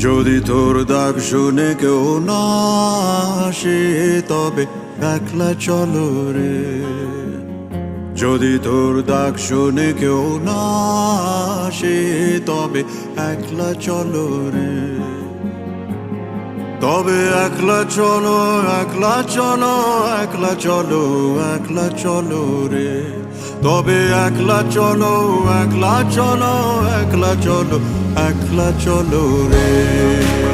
যদি তোর ডাক শুনে কেউ না আসে তবে একলা চলো রে। যদি তোর ডাক শুনে কেউ না আসে তবে একলা চলো রে। তবে একলা চলো, একলা চলো, একলা চলো, একলা চলো রে। তবে একলা চলো, একলা চলো, একলা চলো, একলা চলো রে।